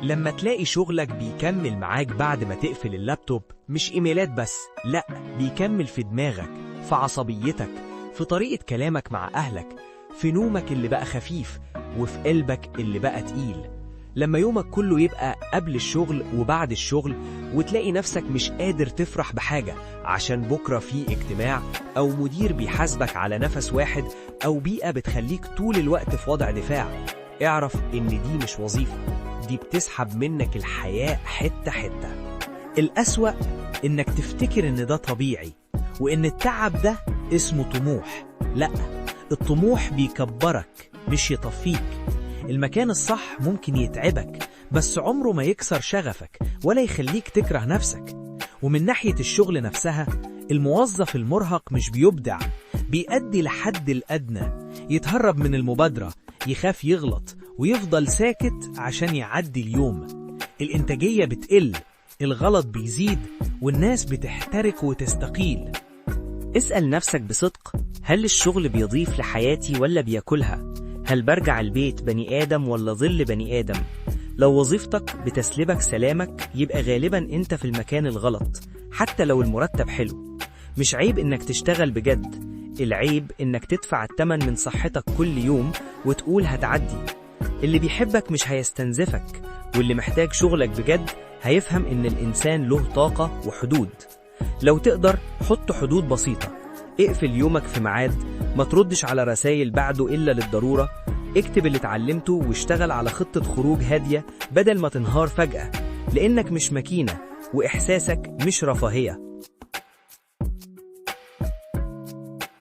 لما تلاقي شغلك بيكمل معاك بعد ما تقفل اللابتوب، مش إيميلات بس، لأ، بيكمل في دماغك، في عصبيتك، في طريقة كلامك مع أهلك، في نومك اللي بقى خفيف، وفي قلبك اللي بقى تقيل. لما يومك كله يبقى قبل الشغل وبعد الشغل، وتلاقي نفسك مش قادر تفرح بحاجة عشان بكرة في اجتماع، أو مدير بيحاسبك على نفس واحد، أو بيئة بتخليك طول الوقت في وضع دفاع، اعرف إن دي مش وظيفة، دي بتسحب منك الحياة حتة حتة. الأسوأ إنك تفتكر إن ده طبيعي، وإن التعب ده اسمه طموح. لأ، الطموح بيكبرك مش يطفيك. المكان الصح ممكن يتعبك، بس عمره ما يكسر شغفك ولا يخليك تكره نفسك. ومن ناحية الشغل نفسها، الموظف المرهق مش بيبدع، بيأدي لحد الأدنى، يتهرب من المبادرة، يخاف يغلط، ويفضل ساكت عشان يعدي اليوم. الإنتاجية بتقل، الغلط بيزيد، والناس بتحترق وتستقيل. اسأل نفسك بصدق، هل الشغل بيضيف لحياتي ولا بياكلها؟ هل برجع البيت بني آدم ولا ظل بني آدم؟ لو وظيفتك بتسلبك سلامك، يبقى غالبا انت في المكان الغلط، حتى لو المرتب حلو. مش عيب انك تشتغل بجد، العيب انك تدفع الثمن من صحتك كل يوم وتقول هتعدي. اللي بيحبك مش هيستنزفك، واللي محتاج شغلك بجد هيفهم ان الانسان له طاقة وحدود. لو تقدر حط حدود بسيطة، اقفل يومك في ميعاد، ما تردش على رسائل بعده إلا للضرورة، اكتب اللي اتعلمته واشتغل على خطة خروج هادية بدل ما تنهار فجأة، لأنك مش ماكينة، وإحساسك مش رفاهية.